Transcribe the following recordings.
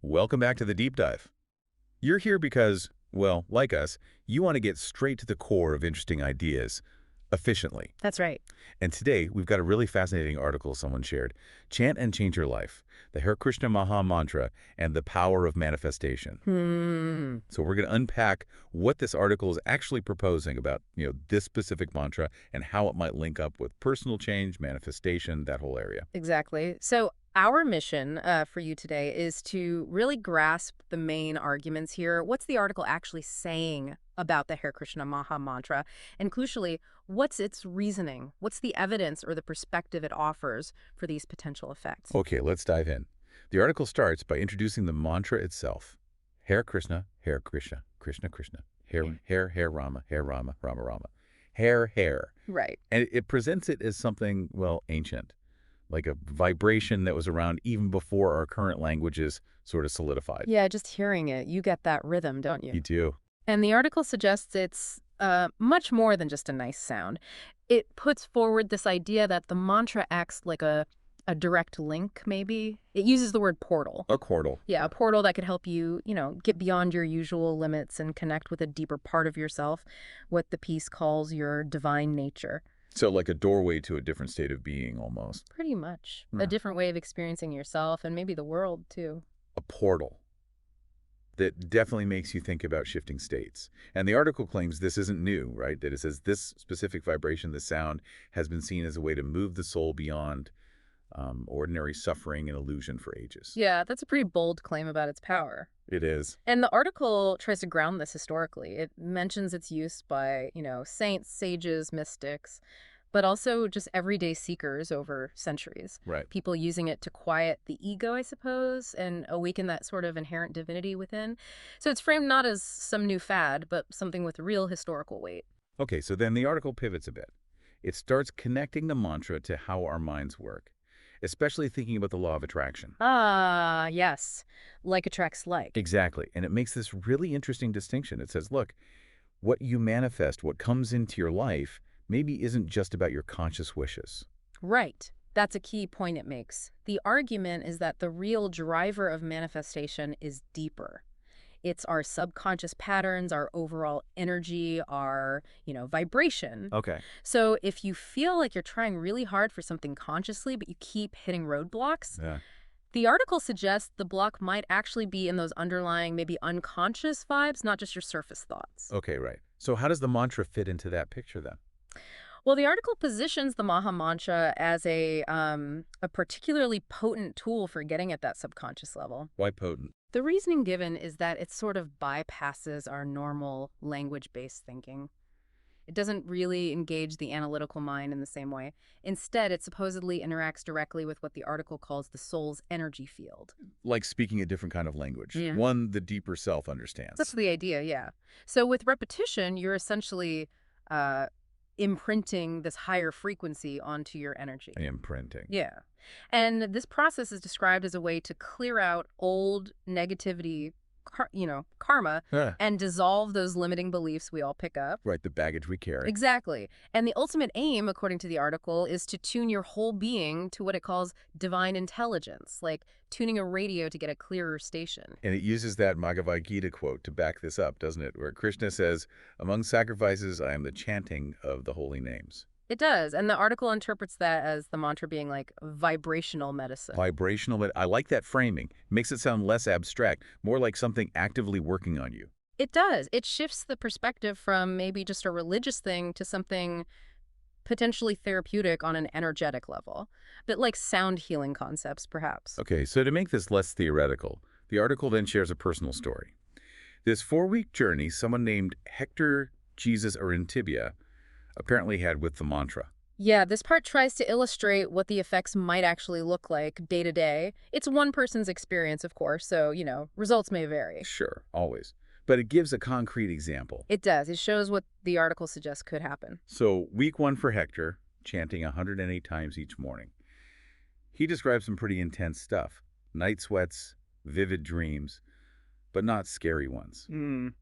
Welcome back to the Deep Dive. You're here because, well, like us, you want to get straight to the core of interesting ideas efficiently. That's right. And today, we've got a really fascinating article someone shared, Chant and Change Your Life, the Hare Krishna Maha Mantra, and the Power of Manifestation. So we're going to unpack what this article is actually proposing about, this specific mantra and how it might link up with personal change, manifestation, that whole area. Exactly. So our mission for you today is to really grasp the main arguments here. What's the article actually saying about the Hare Krishna Maha Mantra? And crucially, what's its reasoning? What's the evidence or the perspective it offers for these potential effects? Okay, let's dive in. The article starts by introducing the mantra itself. Hare Krishna, Krishna Krishna, Hare Rama, Rama Rama. Hare. Right. And it presents it as something, well, ancient, like a vibration that was around even before our current languages sort of solidified. Yeah, just hearing it, you get that rhythm, don't you? You do. And the article suggests it's much more than just a nice sound. It puts forward this idea that the mantra acts like a direct link, maybe. It uses the word portal. A portal. Yeah, a portal that could help you, get beyond your usual limits and connect with a deeper part of yourself, what the piece calls your divine nature. So like a doorway to a different state of being, almost. Pretty much. Yeah. A different way of experiencing yourself and maybe the world, too. A portal that definitely makes you think about shifting states. And the article claims this isn't new, right? That it says this specific vibration, the sound, has been seen as a way to move the soul beyond ordinary suffering and illusion for ages. Yeah, that's a pretty bold claim about its power. It is. And the article tries to ground this historically. It mentions its use by, saints, sages, mystics, but also just everyday seekers over centuries. Right. People using it to quiet the ego, I suppose, and awaken that sort of inherent divinity within. So it's framed not as some new fad, but something with real historical weight. Okay, so then the article pivots a bit. It starts connecting the mantra to how our minds work, especially thinking about the law of attraction. Ah, yes. Like attracts like. Exactly. And it makes this really interesting distinction. It says, look, what you manifest, what comes into your life, maybe isn't just about your conscious wishes. Right. That's a key point it makes. The argument is that the real driver of manifestation is deeper. It's our subconscious patterns, our overall energy, our, vibration. Okay. So if you feel like you're trying really hard for something consciously, but you keep hitting roadblocks, Yeah. the article suggests the block might actually be in those underlying, maybe unconscious vibes, not just your surface thoughts. Okay, right. So how does the mantra fit into that picture then? Well, the article positions the Maha Mantra as a particularly potent tool for getting at that subconscious level. Why potent? The reasoning given is that it sort of bypasses our normal language-based thinking. It doesn't really engage the analytical mind in the same way. Instead, it supposedly interacts directly with what the article calls the soul's energy field. Like speaking a different kind of language. Yeah. One the deeper self understands. That's the idea, yeah. So with repetition, you're essentially imprinting this higher frequency onto your energy. Imprinting. Yeah. And this process is described as a way to clear out old negativity, karma, Yeah. and dissolve those limiting beliefs we all pick up. Right, the baggage we carry. Exactly. And the ultimate aim, according to the article, is to tune your whole being to what it calls divine intelligence, like tuning a radio to get a clearer station. And it uses that Bhagavad Gita quote to back this up, doesn't it? Where Krishna says, among sacrifices, I am the chanting of the holy names. It does. And the article interprets that as the mantra being like vibrational medicine. Vibrational, but I like that framing. Makes it sound less abstract, more like something actively working on you. It does. It shifts the perspective from maybe just a religious thing to something potentially therapeutic on an energetic level. A bit like sound healing concepts, perhaps. Okay, so to make this less theoretical, the article then shares a personal story. This 4-week journey someone named Hector Jesus Arencibia apparently had with the mantra. Yeah, this part tries to illustrate what the effects might actually look like day to day. It's one person's experience, of course, so, results may vary. Sure, always. But it gives a concrete example. It does. It shows what the article suggests could happen. So, week 1 for Hector, chanting 108 times each morning. He describes some pretty intense stuff. Night sweats, vivid dreams, but not scary ones.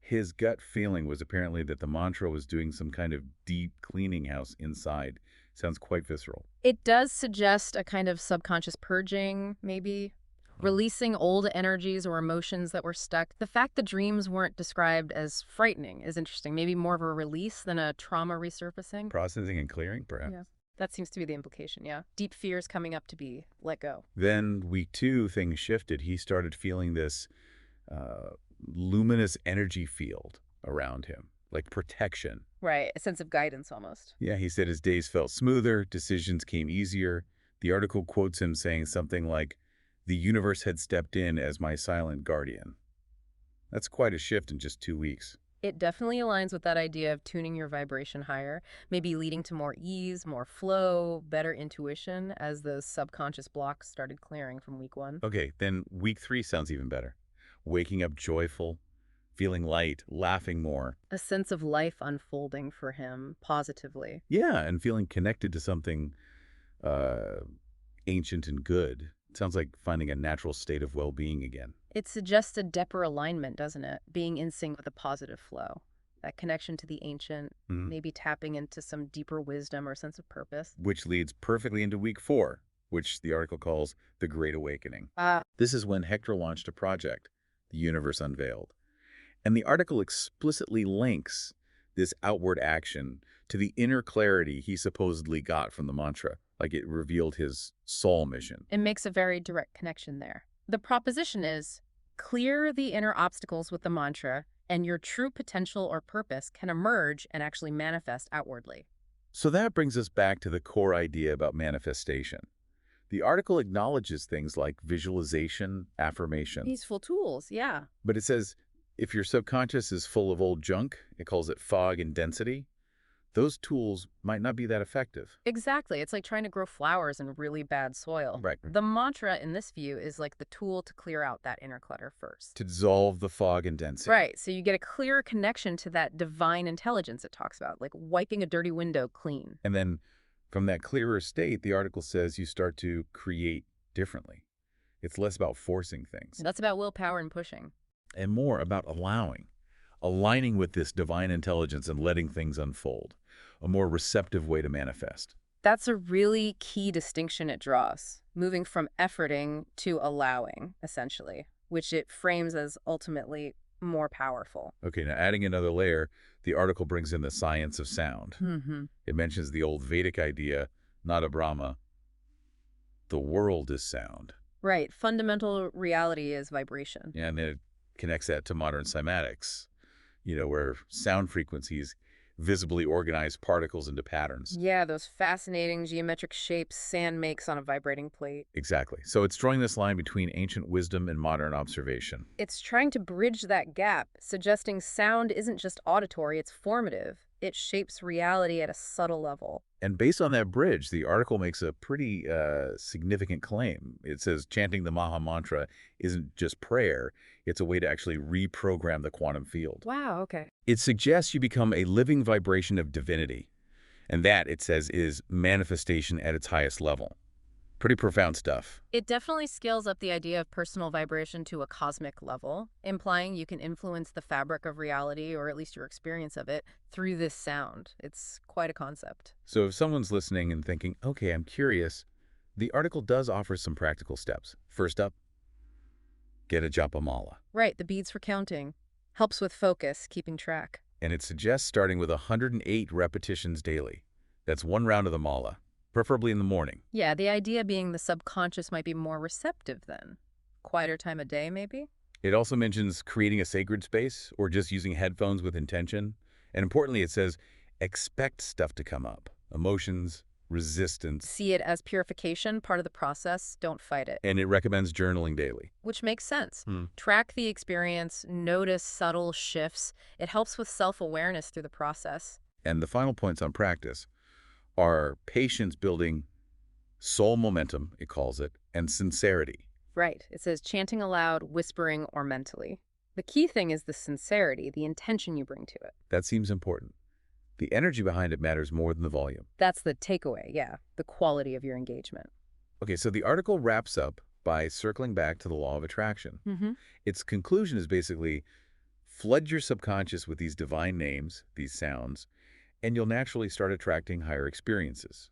His gut feeling was apparently that the mantra was doing some kind of deep cleaning house inside. Sounds quite visceral. It does suggest a kind of subconscious purging, maybe. releasing old energies or emotions that were stuck. The fact the dreams weren't described as frightening is interesting. Maybe more of a release than a trauma resurfacing. Processing and clearing, perhaps. Yeah. That seems to be the implication, yeah. Deep fears coming up to be let go. Then week 2, things shifted. He started feeling this luminous energy field around him, like protection. Right, a sense of guidance almost. Yeah, he said his days felt smoother, decisions came easier. The article quotes him saying something like, "The universe had stepped in as my silent guardian." That's quite a shift in just 2 weeks. It definitely aligns with that idea of tuning your vibration higher, maybe leading to more ease, more flow, better intuition as those subconscious blocks started clearing from week 1. Okay, then week 3 sounds even better. Waking up joyful, feeling light, laughing more. A sense of life unfolding for him positively. Yeah, and feeling connected to something uh, ancient and good. It sounds like finding a natural state of well-being again. It suggests a deeper alignment, doesn't it? Being in sync with a positive flow. That connection to the ancient, maybe tapping into some deeper wisdom or sense of purpose. Which leads perfectly into week 4, which the article calls the Great Awakening. This is when Hector launched a project, the Universe Unveiled. And the article explicitly links this outward action to the inner clarity he supposedly got from the mantra, like it revealed his soul mission. It makes a very direct connection there. The proposition is, clear the inner obstacles with the mantra, and your true potential or purpose can emerge and actually manifest outwardly. So that brings us back to the core idea about manifestation. The article acknowledges things like visualization, affirmation. Peaceful tools, yeah. But it says, if your subconscious is full of old junk, it calls it fog and density, those tools might not be that effective. Exactly. It's like trying to grow flowers in really bad soil. Right. The mantra in this view is like the tool to clear out that inner clutter first. To dissolve the fog and density. Right. So you get a clearer connection to that divine intelligence it talks about, like wiping a dirty window clean. And then from that clearer state, the article says you start to create differently. It's less about forcing things. That's about willpower and pushing. And more about allowing, aligning with this divine intelligence and letting things unfold, a more receptive way to manifest. That's a really key distinction it draws, moving from efforting to allowing, essentially, which it frames as ultimately more powerful. Okay, now adding another layer, the article brings in the science of sound. It mentions the old Vedic idea, Nada Brahma, the world is sound. Right, fundamental reality is vibration. Yeah, and then it connects that to modern cymatics, where sound frequencies visibly organize particles into patterns. Yeah, those fascinating geometric shapes sand makes on a vibrating plate. Exactly. So it's drawing this line between ancient wisdom and modern observation. It's trying to bridge that gap, suggesting sound isn't just auditory, it's formative. It shapes reality at a subtle level. And based on that bridge, the article makes a pretty significant claim. It says chanting the Maha Mantra isn't just prayer. It's a way to actually reprogram the quantum field. Wow, okay. It suggests you become a living vibration of divinity. And that, it says, is manifestation at its highest level. Pretty profound stuff. It definitely scales up the idea of personal vibration to a cosmic level, implying you can influence the fabric of reality, or at least your experience of it, through this sound. It's quite a concept. So if someone's listening and thinking, okay, I'm curious, the article does offer some practical steps. First up, get a japa mala. Right, the beads for counting. Helps with focus, keeping track. And it suggests starting with 108 repetitions daily. That's one round of the mala, preferably in the morning. Yeah, the idea being the subconscious might be more receptive then. Quieter time of day, maybe? It also mentions creating a sacred space or just using headphones with intention. And importantly, it says, expect stuff to come up. Emotions, resistance. See it as purification, part of the process. Don't fight it. And it recommends journaling daily. Which makes sense. Track the experience, notice subtle shifts. It helps with self-awareness through the process. And the final points on practice are patience building, soul momentum, it calls it, and sincerity. Right. It says chanting aloud, whispering, or mentally. The key thing is the sincerity, the intention you bring to it. That seems important. The energy behind it matters more than the volume. That's the takeaway, yeah, the quality of your engagement. Okay, so the article wraps up by circling back to the law of attraction. Its conclusion is basically, flood your subconscious with these divine names, these sounds, and you'll naturally start attracting higher experiences,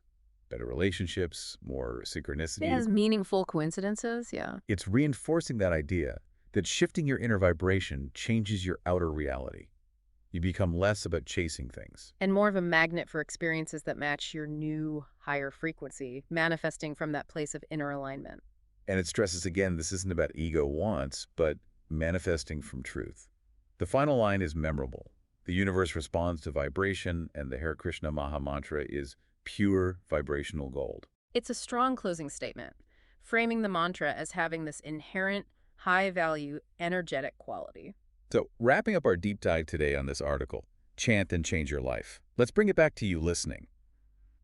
better relationships, more It synchronicity. has meaningful coincidences, yeah. It's reinforcing that idea that shifting your inner vibration changes your outer reality. You become less about chasing things. And more of a magnet for experiences that match your new higher frequency, manifesting from that place of inner alignment. And it stresses again, this isn't about ego wants, but manifesting from truth. The final line is memorable. The universe responds to vibration, and the Hare Krishna Maha Mantra is pure vibrational gold. It's a strong closing statement, framing the mantra as having this inherent, high-value, energetic quality. So, wrapping up our deep dive today on this article, Chant and Change Your Life, let's bring it back to you listening.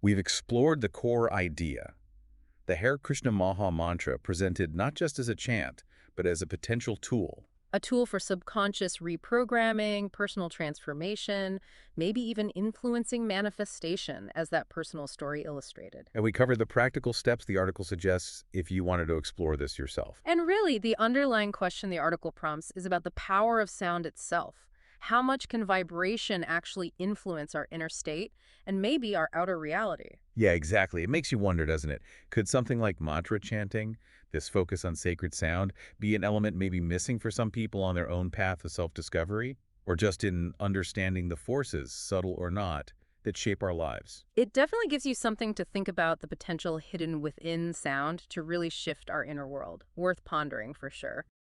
We've explored the core idea. The Hare Krishna Maha Mantra presented not just as a chant, but as a potential tool. A tool for subconscious reprogramming, personal transformation, maybe even influencing manifestation, as that personal story illustrated. And we covered the practical steps the article suggests if you wanted to explore this yourself. And really, the underlying question the article prompts is about the power of sound itself. How much can vibration actually influence our inner state and maybe our outer reality? Yeah, exactly. It makes you wonder, doesn't it? Could something like mantra chanting, this focus on sacred sound, be an element maybe missing for some people on their own path of self-discovery? Or just in understanding the forces, subtle or not, that shape our lives? It definitely gives you something to think about, the potential hidden within sound to really shift our inner world. Worth pondering for sure.